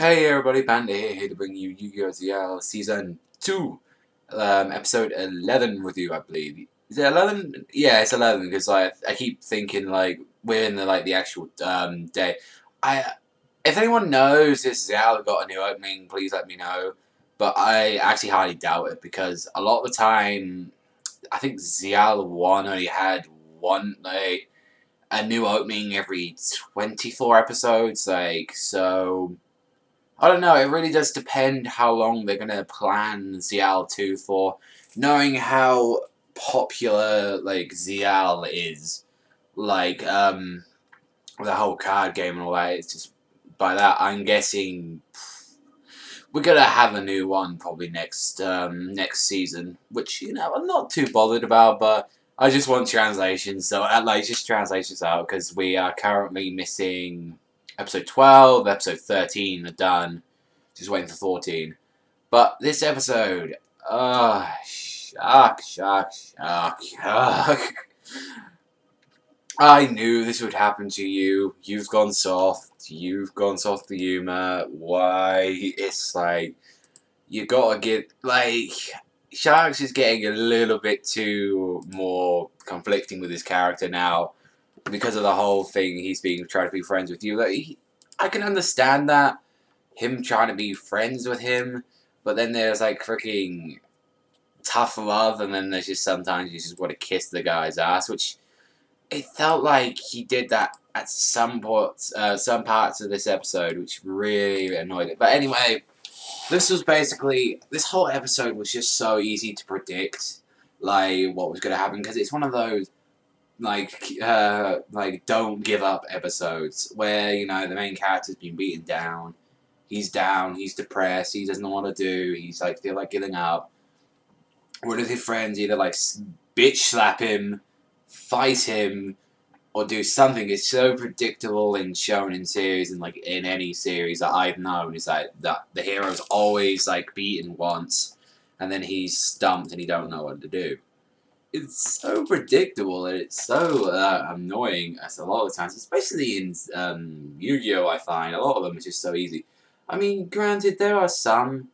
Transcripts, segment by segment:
Hey everybody, Panda here to bring you Yu-Gi-Oh! Zexal Season 2, Episode 11 with you, I believe. Is it 11? Yeah, it's 11, because I keep thinking, we're in the actual, day. If anyone knows if Zexal got a new opening, please let me know. But I actually highly doubt it, because a lot of the time, I think Zexal 1 only had a new opening every 24 episodes, so... I don't know, it really does depend how long they're going to plan Zexal 2 for. Knowing how popular, Zexal is, the whole card game and all that, it's just, by that, I'm guessing we're going to have a new one probably next season, which, I'm not too bothered about, but I just want translations, so, just translations out, because we are currently missing... Episode 12, episode 13 are done. Just waiting for 14. But this episode, shuck. I knew this would happen to you. You've gone soft. You've gone soft to Yuma. Why? It's you gotta get, Sharks is getting a little bit too more conflicting with his character now. Because of the whole thing, he's trying to be friends with you. I can understand that, him trying to be friends with him, but then there's freaking tough love, and then there's just sometimes you just want to kiss the guy's ass, which it felt like he did that at some parts of this episode, which really annoyed it. But anyway, this whole episode was just so easy to predict, what was going to happen, because it's one of those don't give up episodes where, the main character's been beaten down, he's depressed, he doesn't know what to do, he's feel like giving up. One of his friends either bitch slap him, fight him, or do something. It's so predictable in shonen series and in any series that I've known, is that the hero's always beaten once and then he's stumped and he don't know what to do. It's so predictable and it's so annoying as a lot of times, especially in Yu-Gi-Oh! I find a lot of them are just so easy. I mean, granted, there are some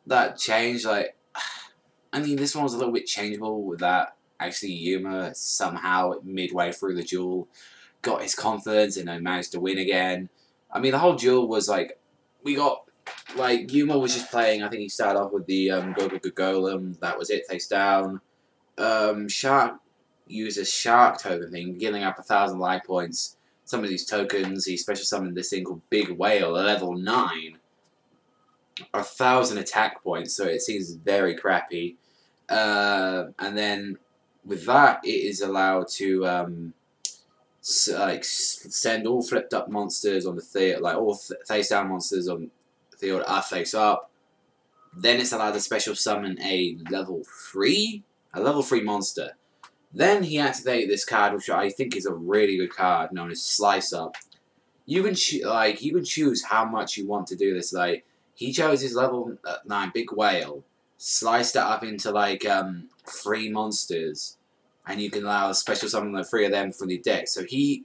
that change. This one was a little bit changeable with that. Actually, Yuma somehow midway through the duel got his confidence and managed to win again. I mean, the whole duel was we got Yuma was just playing. I think he started off with the Golem. That was it, face down. Shark uses Shark token thing, giving up 1,000 life points. Some of these tokens, he special summoned this thing called Big Whale, a level 9. 1,000 attack points, so it seems very crappy. And then with that, it is allowed to send all flipped up monsters on the field, all face down monsters on the field are face up. Then it's allowed to special summon a level 3 monster. Then he activated this card, which I think is a really good card, known as Slice Up. You can choose how much you want to do this. He chose his level 9 Big Whale, sliced it up into 3 monsters, and you can allow a special summon 3 of them from the deck. So he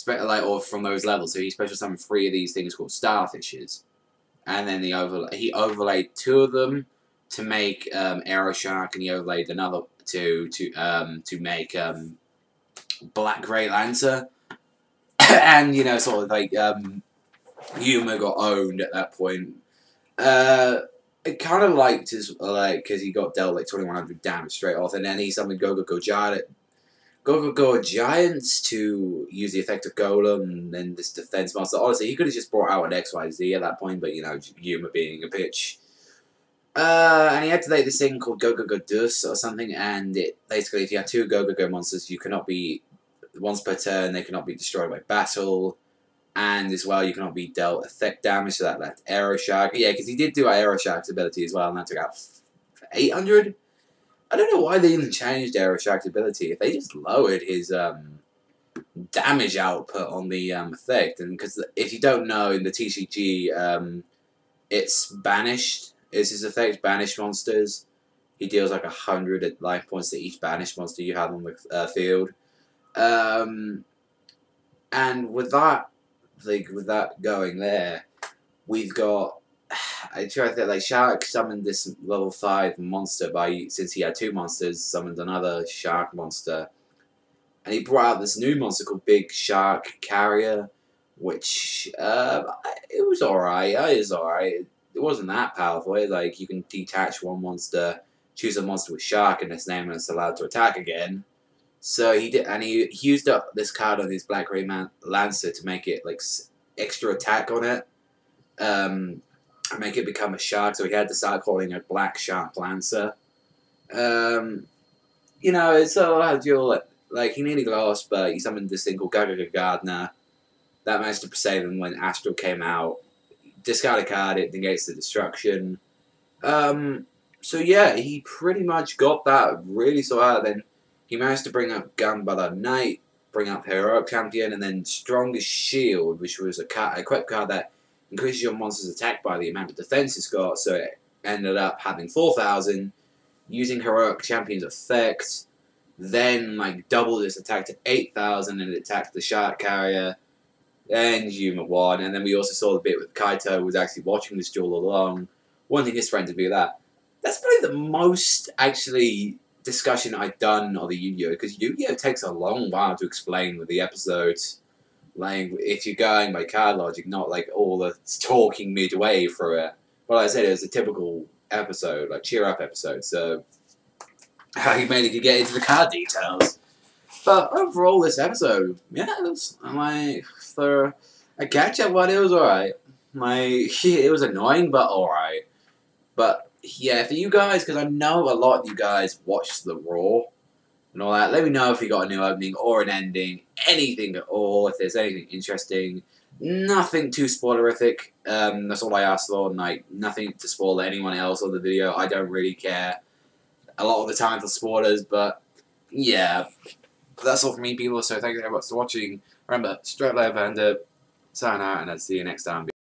or from those levels. So he special summoned 3 of these things called Starfishes, and then he overlaid 2 of them to make Arrow Shark, and he overlaid another 2 to make Black Grey Lancer. And Yuma got owned at that point. I kind of liked his because he got dealt 2,100 damage straight off, and then he summoned Go Giants to use the effect of Golem, and then this defense monster. Honestly, he could have just brought out an XYZ at that point, but Yuma being a bitch. And he activated this thing called Go Dus or something, and it basically, if you have 2 Go monsters, you cannot be, once per turn, they cannot be destroyed by battle, and as well, you cannot be dealt effect damage, so that left Arrow Shark. Yeah, because he did do Arrow Shark's ability as well, and that took out 800? I don't know why they even changed Arrow Shark's ability, if they just lowered his damage output on the effect, and because if you don't know, in the TCG, it's banished. Is his effect banish monsters? He deals 100 life points to each banished monster you have on the field. And with that going there, we've got. I try to think, like, Shark summoned this level 5 monster since he had 2 monsters, summoned another shark monster. And he brought out this new monster called Big Shark Carrier, which, it was alright. It was alright. It wasn't that powerful. Like, you can detach one monster, choose a monster with Shark in its name, and it's allowed to attack again. So he did, and he used up this card on his Black Ray Lancer to make it, like, extra attack on it. And make it become a shark, so he had to start calling it Black Shark Lancer. You know, it's so duel. Like, he nearly lost, but he summoned this thing called Gaga Gardener. That managed to save him when Astral came out. Discard a card, it negates the destruction. So yeah, he pretty much got that really so hard. Then he managed to bring up Gunbrother Knight, bring up Heroic Champion, and then Strongest Shield, which was a equip card that increases your monster's attack by the amount of defense it's got, so it ended up having 4,000. Using Heroic Champion's effect, then like doubled its attack to 8,000 and it attacked the Shark Carrier. And Yuma won, and then we also saw the bit with Kaito, who was actually watching this duel along, wanting his friend to do that. That's probably the most, actually, discussion I've done of the Yu-Gi-Oh! Because Yu-Gi-Oh! Takes a long while to explain with the episodes. Like, if you're going by card logic, not like all the talking midway through it. But like I said, it was a typical episode, like cheer up episode, so how you mainly could get into the card details. But overall, this episode, yeah, it was like for a catch-up one, it was alright. It was annoying, but alright. But yeah, for you guys, because I know a lot of you guys watched the Raw and all that. Let me know if you got a new opening or an ending, anything at all. If there's anything interesting, nothing too spoilerific. That's all I asked for. Like nothing to spoil anyone else on the video. I don't really care a lot of the time for spoilers, but yeah. That's all from me, people, so thank you very much for watching. Remember, straight left and sign out, and I'll see you next time.